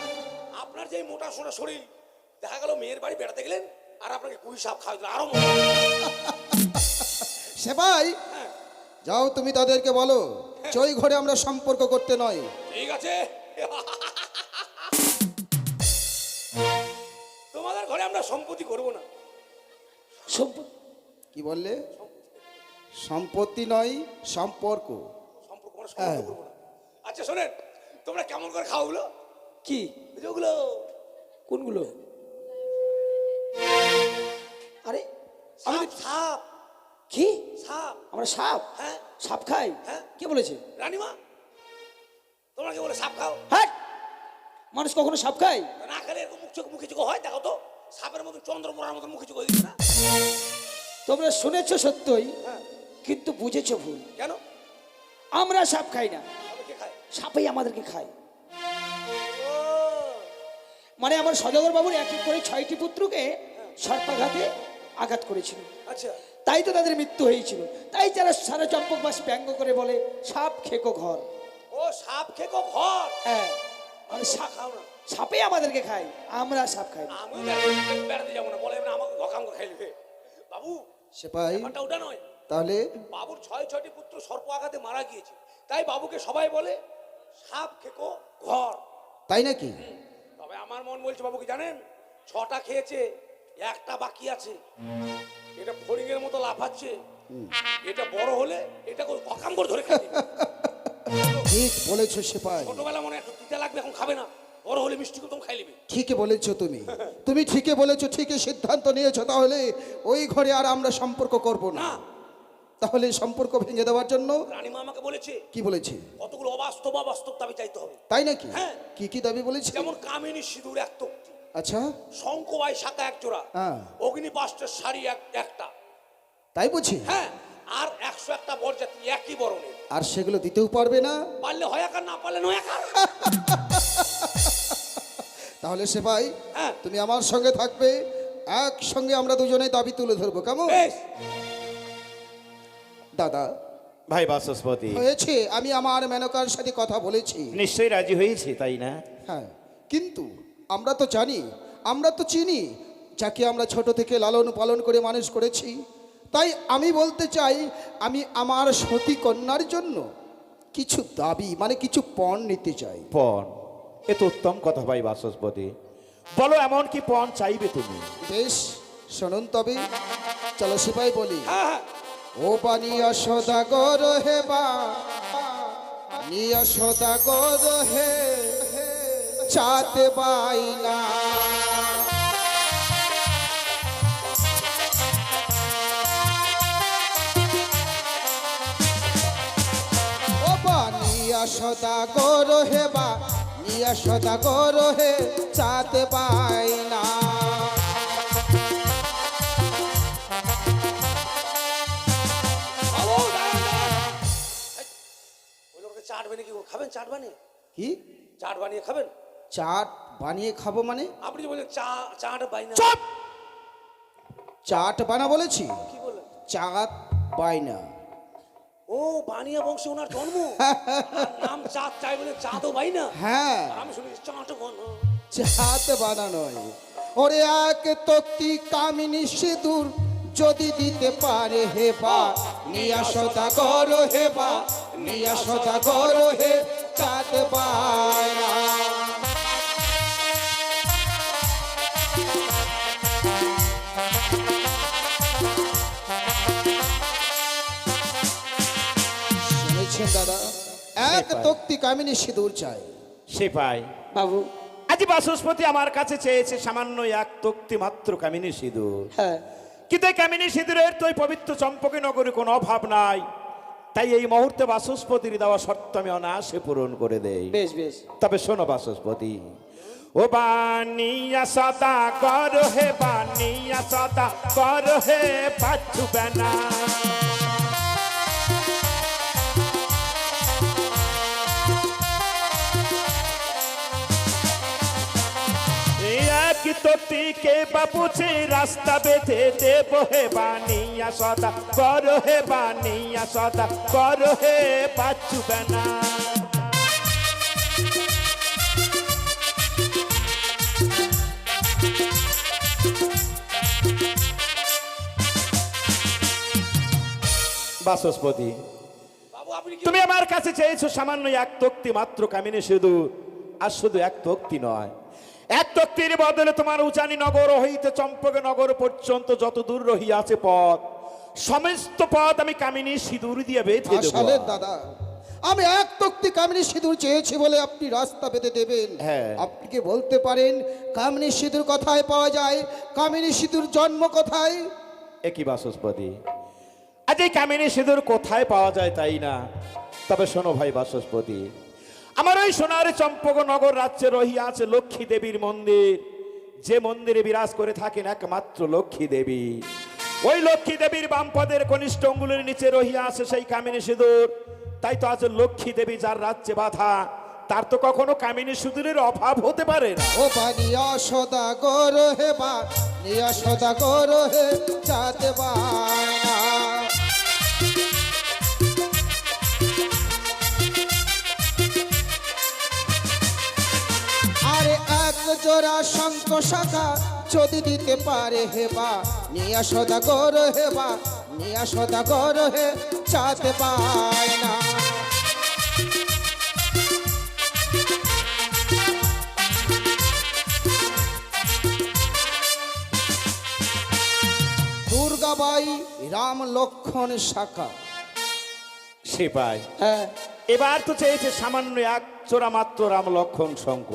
আপনার যে মোটা সোটা শরীর, দেখা গেল মেয়ের বাড়ি বেড়াতে গেলেন আর আপনাকে কুড়ি সাপ খাওয়া দিল, আরো মোটা। সেপাই হ্যাঁ, যাও, তুমি তাদেরকে বলো চই ঘরে আমরা সম্পর্ক করতে নয়। ঠিক আছে। তোমাদের ঘরে আমরা সম্পত্তি করবো না। কি বললে? সম্পত্তি নয়, সম্পর্ক। সম্পর্ক মানে সম্পর্ক করবো না। আচ্ছা শোনেন, তোমরা কেমন করে খাও ওগুলো? কি? যেগুলো কোনগুলো? আরে সাপ, সাপ, কি? সাপ। আমরা সাপ? হ্যাঁ, সাপ খাই? হ্যাঁ। কে বলেছে? রানীমা, তোমরা কি বলে সাপ খাও? হ্যাঁ, মানুষ কখনো সাপ খায়? না খেলে এরকম মুখ চোখ মুখে চোখ হয়, দেখো তো সাপের মতন চন্দ্রপোড়ার মতন মুখে চোখ হয়ে দিচ্ছে না? তোমরা শুনেছো সত্যই, হ্যাঁ। কিন্তু বুঝেছো ভুল। কেন? আমরা সাপ খাই না, তবে কে খায়? সাপই আমাদেরকে খায়। ও, মানে আমার সদাগর বাবুর এক এক করে 6টি পুত্রকে সর্পাঘাতে আঘাত করেছিল, আচ্ছা। তাই তো তাদের মৃত্যু হয়েছিল। তাই যারা সারা চম্পক মাস ব্যঙ্গ করে বলে সাপ খেকো ঘর। ও সাপ খেকো ঘর। হ্যাঁ, মানে সাপ খাও না? সাপে আমাদেরকে খায়, আমরা সাপ খাই না। আমি বেড়াতে যাবো না, বলে এবার আমাকে ঘকামকে খাইবে। বাবু, সেপাই ব্যাপারটা ওটা নয়। তাহলে বাবুর 6টি পুত্র সর্প আঘাতে মারা গিয়েছে, তাই বাবুকে সবাই বলে সাপ খেকো ঘর। তাই নাকি? তবে আমার মন বলছে বাবু কি জানেন, 6টা খেয়েছে, একটা বাকি আছে। এটা ফড়িংয়ের মতো লাফাচ্ছে, এটা বড় হলে এটাকে অকাম করে ধরে খেয়ে দিবে। ঠিক বলেছো সেপাই, ছোটবেলা মনে একটু তিতা লাগবে, এখন খাবে না, বড় হলে মিষ্টি কুটুম খাই নিবে। ঠিকই বলেছো তুমি, তুমি ঠিকই বলেছো, ঠিকই সিদ্ধান্ত নিয়েছো। তাহলে ওই ঘরে আর আমরা সম্পর্ক করব না। না, তাহলে সম্পর্ক ভেঙে দেওয়ার জন্য রানীমা আমাকে বলেছে কি বলেছে? কতগুলো অবাস্তব অবাস্তব দাবি চাইতে হবে। তাই নাকি? হ্যাঁ। কি কি দাবি বলেছে? যেমন কামিনী সিঁদুর এক তক্তি, আচ্ছা, শঙ্কবাই শাখা এক জোড়া, হ্যাঁ। অগ্নিপাষ্টের শাড়ি একটা, তাই বুঝি? হ্যাঁ, আর 101টা বরযাত্রী একই বরণের। আর সেগুলো দিতেও পারবে না? পারলে হয় একার, না পারলে নয় একার। তাহলে সেপাই হ্যাঁ। তুমি আমার সঙ্গে থাকবে, একসঙ্গে আমরা দুজনে দাবি তুলে ধরবো, কেমন? বেশ। দাদা ভাই বাচস্পতি, হয়েছে, আমি আমার মেনকার সাথে কথা বলেছি। নিশ্চয়ই রাজি হয়েছে, তাই না? হ্যাঁ, কিন্তু আমরা তো জানি, আমরা তো চিনি যাকে আমরা ছোট থেকে লালন পালন করে মানুষ করেছি। তাই আমি বলতে চাই, আমি আমার সতী কন্যার জন্য কিছু দাবি মানে কিছু পণ নিতে চাই। পণ? এ তো উত্তম কথা ভাই বাচস্পতি, বলো এমন কি পণ চাইবে তুমি? বেশ, শুনুন তবে, চলো সিপাই বলি। হ্যাঁ, হ্যাঁ। ও বানিয়া সদাগর হে বা নিয়া সদাগর হে চাতে বাইনা, ও বানিয়া সদাগর হে বা নিয়া সদাগর হে চাতে বাইনা। বাবু, দাঁড়ান, দাঁড়ান। এই, ওই লোককে চাট বানিয়ে কি খাবেন? চাট বানিয়ে, কি চাট বানিয়ে খাবেন? চাট বানিয়ে খাবো মানে? আপনি যে বললেন চাট বাইনা। চুপ! চাট বানা বলেছি, কি বললেন? চাট বাইনা। ও, বানিয়া বংশে ওনার জন্ম, আর নাম চাঁদ চাই বলে চাঁদও বাইনা। হ্যাঁ, আর আমি শুনেছি চাট বানা। হাত বানা নয়, ওরে এক তক্তি কামিনী সিঁদুর যদি দিতে পারে হে বা নিয়া সদা গর হে বা নিয়া সদা গর হে চাঁদ বানা। শুনেছেন দাদা, এক তক্তি কামিনী সিঁদুর চাই। সিপাই বাবু। আজ বাচস্পতি আমার কাছে চেয়েছে সামান্য এক তক্তি মাত্র কামিনী সিঁদুর। হ্যাঁ, কিন্তু এই কামিনী সিঁদুরের তো এই পবিত্র চম্পকে নগরে কোনো অভাব নাই, তাই এই মুহূর্তে বাচস্পতির দেওয়া শর্ত আমি অনায়াসে পূরণ করে দেই। বেশ বেশ। তবে শোনো বাচস্পতি, ও বানিয়া সদা কর হে বানিয়া সদা কর হে পাচ্ছু বেনা। এক তক্তি কে বাপুছে রাস্তা বেঁধে দেব হে বানিয়া সদা কর হে বানিয়া সদা কর হে পাচ্ছু বেনা। বাচস্পতি, বাবু আপনি কি তুমি আমার কাছে চেয়েছো সামান্য এক তক্তি মাত্র কামিনী সিঁদুর, আর শুধু এক তক্তি নয়, এক তক্তির বদলে তোমার উজানি নগর হইতে চম্পক নগর পর্যন্ত যত দূর রহিয়াছে পথ, সমস্ত পথ আমি কামিনী সিঁদুর দিয়ে বেঁধে দেব। আসলে দাদা, আমি এক তক্তি কামিনী সিঁদুর চেয়েছি বলে আপনি রাস্তা বেঁধে দেবেন? হ্যাঁ। আপনি কি বলতে পারেন কামিনী সিঁদুর কোথায় পাওয়া যায়? কামিনী সিঁদুর জন্ম কোথায়? একই বাচস্পতি, আজ এই কামিনী সিঁদুর কোথায় পাওয়া যায় তাই না, তবে শোনো ভাই বাচস্পতি, আমার ওই সোনার চম্পক নগর রাজ্যে রহিয়া আছে লক্ষ্মী দেবীর মন্দির, যে মন্দিরে বিরাজ করে থাকেন একমাত্র লক্ষ্মী দেবী। ওই লক্ষ্মী দেবীর বাম পদের কনিষ্ঠ অঙ্গুলের নিচে রহিয়া আছে সেই কামিনী সিঁদুর। তাই তো আজ লক্ষ্মী দেবী যার রাজ্যে বাধা, তার তো কখনো কামিনী সিঁদুরের অভাব হতে পারে না। ও বানিয়া সদা গর হে বা নিয়া সদা গর হে চাঁদ বানা। আরে এক জোড়া শঙ্খ শাখা যদি দিতে পারে হে বা নিয়া সদা গর হে বা নিয়া সদা গর হে চাঁদ বানা। দুর্গাবাই রাম লক্ষণ শাখা। সিপাই, হ্যাঁ, এবার তো চেয়েছে সামান্য এক চোরা মাত্র রাম লক্ষণ শঙ্খ,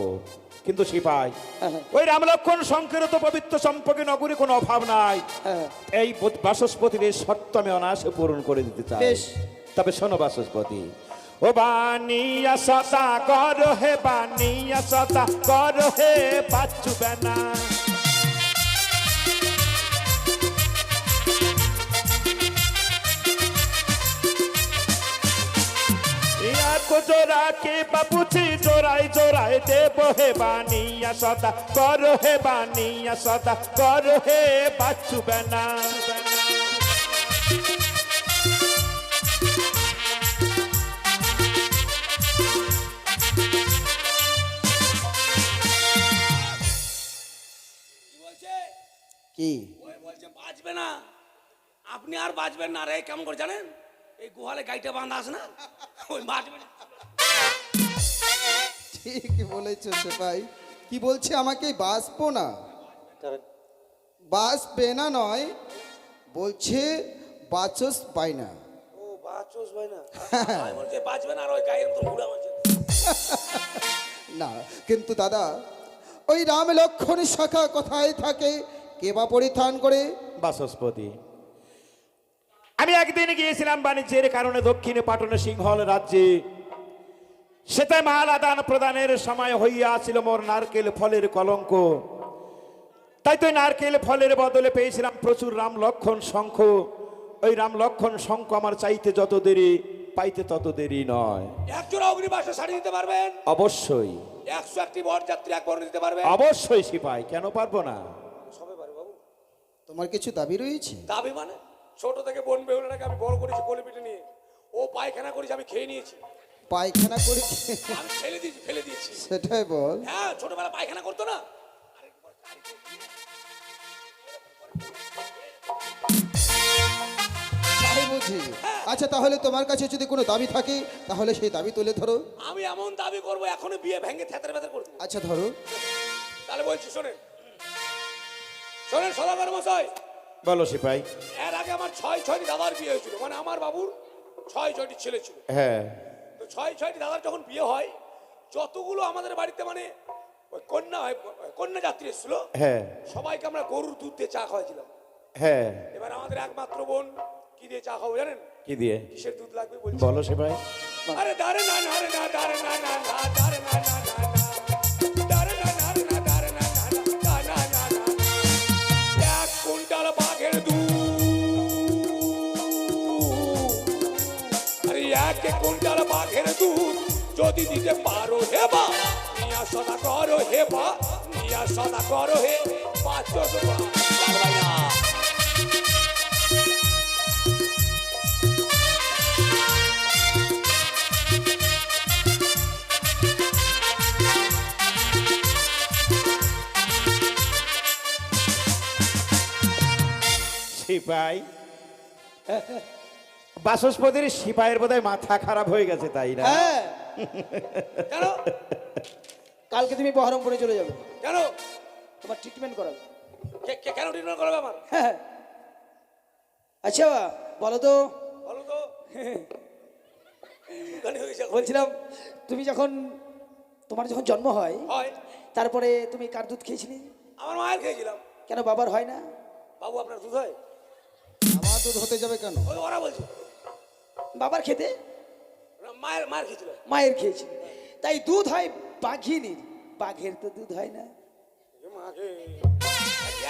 কিন্তু সিপাই হ্যাঁ, ওই রাম লক্ষণ শঙ্কেরও তো পবিত্র চম্পকে নগরে কোনো অভাব নাই। হ্যাঁ। এই বাচস্পতির এই শর্ত আমি অনায়াসে পূরণ করে দিতে চাই। বেশ। তবে শোনো বাচস্পতি, ও বানিয়া সদা কর হে বানিয়া সদা কর হে পাচ্ছু বেনা। জোড়া কে বাপুছি জোড়াই জোড়াই দেব হে বানিয়া সদা কর হে বানিয়া সদা কর হে পাচ্ছু বেনা। কি বলছে? কি ওই বলছে বাঁচবে না, আপনি আর বাঁচবেন না। রে কেমন করে জানেন? এই গুহালে গাইটা বাঁধা আছে না, ওই বাঁচবে না। ঠিক বলেছ ভাই, কি বলছে আমাকে বাঁচবো না? বাঁচবে না নয়, বলছে বাচস পাই না। ও বাঁচোস ভাই না, আমি বলছি বাঁচবে না, আর ওই গায়ের তো ঘুরে বলছে। না কিন্তু দাদা, ওই রাম লক্ষণ শাখা কোথায় থাকে, কে বা পরিধান করে? বাচস্পতি, আমি একদিন গিয়েছিলাম বাণিজ্যের কারণে দক্ষিণে পাটনে সিংহল রাজ্যে। সেটাই মাল আদান প্রদানের সময় হইয়াছিল মোর নারকেল ফলের কলঙ্ক। তাই তো নারকেল ফলের বদলে পেয়েছিলাম প্রচুর রাম লক্ষণ শঙ্খ। ওই রাম লক্ষণ শঙ্খ আমার চাইতে যত দেরি, পাইতে তত দেরি নয়। এক জোড়া অগ্নিবাসে শাড়ি দিতে পারবেন? অবশ্যই 101টি বরযাত্রী এক বরণ দিতে পারবেন? অবশ্যই সিপাই, কেন পারবো না? সবে পারে বাবু। তোমার কিছু দাবি রয়েছে? দাবি মানে? ছোট থেকে বোন বেহুলাটাকে আমি বড় করেছি কোলে পিঠে নিয়ে, ও পায়খানা করেছে আমি খেয়ে নিয়েছি। পায়খানা করে আমি ফেলে দিয়েছি সেটাই বল। হ্যাঁ ছোটবেলা পায়খানা করতো না তাই বুঝি। আচ্ছা তাহলে তোমার কাছে যদি কোনো দাবি থাকে তাহলে সেই দাবি তুলে ধরো। আমি এমন দাবি করবো এখনো বিয়ে ভেঙে থেতরে বেতর করবো আচ্ছা ধরো। তাহলে বলছি শোনেন সদাগর মশাই বলো সিপাই। এর আগে আমার 6টি দাদার বিয়ে হয়েছিল মানে আমার বাবুর 6টি ছেলে ছিল হ্যাঁ তো 6টি দাদার যখন বিয়ে হয় যতগুলো আমাদের বাড়িতে মানে ওই কন্যা যাত্রী এসেছিল হ্যাঁ সবাইকে আমরা গরুর দুধ দিয়ে চা খাওয়াইছিলাম হ্যাঁ। এবার আমাদের একমাত্র বোন কি দিয়ে চা খাবো জানেন কি দিয়ে? কিসের দুধ লাগবে বলছি বলো সিপাই। আরে দাঁড়ে না না না দাঁড়ে না না না দাঁড়ে না না না দাঁড়ে না না না দাঁড়ে না না না না না না 1 কুইন্টাল বাঘের দুধ আরে 1 কুইন্টাল বাঘের দুধ যদি দিতে পারো হে বা নিয়া সদা করো হে বা নিয়া সদা করো হে 500 টাকা সিপাই বাসস্পতির সিপাইয়ের বোধহয় মাথা খারাপ হয়ে গেছে তাই না? হ্যাঁ কেন কালকে তুমি বহরমপুরে চলে যাবে, কেন তোমার ট্রিটমেন্ট করাবে। কেন ট্রিটমেন্ট করবে আমার হ্যাঁ আচ্ছা বলো তো, বলো তো গানি হয়ে গেছে বলছিলাম তুমি তোমার যখন জন্ম হয় হয় তারপরে তুমি কার দুধ খেয়েছিলে? আমার মায়ের খেয়েছিলাম কেন বাবার হয় না? বাবু আপনার দুধ হয় আমার দুধ হতে যাবে কেন? ওই ওরা বলছে বাবার খেতে মায়ের খেয়েছিল মায়ের খেয়েছিল, তাই দুধ হয় বাঘিনীর, বাঘের তো দুধ হয় না। মাকে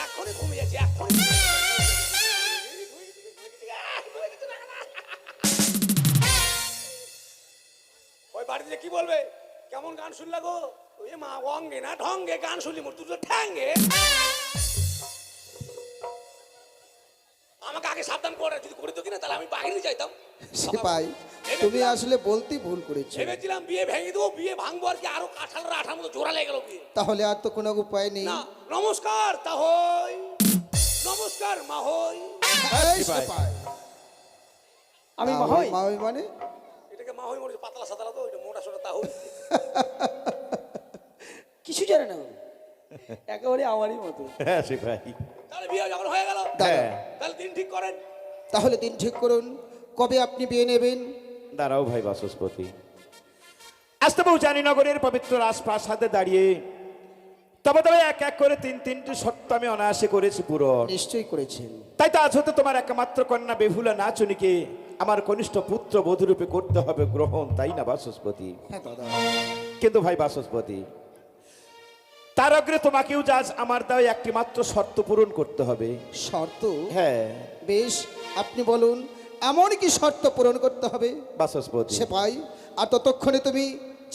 এখনই কমে যাচ্ছে এখনই ওই বাড়িতে কি বলবে কেমন গান শুনলা গো ওই মা অঙ্গে না ঢঙ্গে গান শুনলি মোর তুই ঠ্যাঙ্গে আমাকে আগে সাবধান করে যদি করে তো কিনা তাহলে আমি বাহিরে যাইতাম সিপাই তুমি আসলে বলতেই ভুল করেছো। ভেবেছিলাম বিয়ে ভেঙে দেবো বিয়ে ভাঙবো আর কি আরো কাঁঠালের আঠার মতো জোড়া লেগে গেল বিয়ে তাহলে আর তো কোনো উপায় নেই। না নমস্কার তাহই নমস্কার মাহই এই সিপাই, আমি মাহই মাহই মানে এটাকে মাহই মনে হচ্ছে পাতলা সাতলা তো এটা মোটা সোটা তাহই কিছু জানে না ও। একেবারে আমারই মতো। হ্যাঁ সিপাই। তাহলে বিয়ে যখন হয়ে গেল দাঁড়াও। হ্যাঁ। তাহলে দিন ঠিক করেন তাহলে দিন ঠিক করুন কবে আপনি বিয়ে নেবেন। দাঁড়াও ভাই বাসস্পতি। আসতে বহু জানিনগরের পবিত্র রাজপ্রাসাদে দাঁড়িয়ে তবে এক এক করে তিনটি শর্ত আমি অনায়াসে করেছি পূরণ। নিশ্চয়ই করেছেন। তাই তো আজ হতে তোমার একমাত্র কন্যা বেহুলা নাচনীকে আমার কনিষ্ঠ পুত্র বধূরূপে করতে হবে গ্রহণ, তাই না বাসস্পতি? হ্যাঁ দাদা। কিন্তু ভাই বাসস্পতি তার আগে তোমাকেও যা আমার দাও একটি মাত্র শর্ত পূরণ করতে হবে। শর্ত? হ্যাঁ বেশ আপনি বলুন এমন কি শর্ত পূরণ করতে হবে? বাসস্পতি। সিপাই আর ততক্ষণে তুমি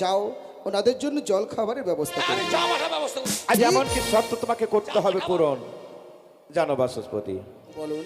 যাও ওনাদের জন্য জল খাবারের ব্যবস্থা করো। আমি চা বাটার ব্যবস্থা করছি আজ এমন কি শর্ত তোমাকে করতে হবে পূরণ জানো বাসস্পতি? বলুন।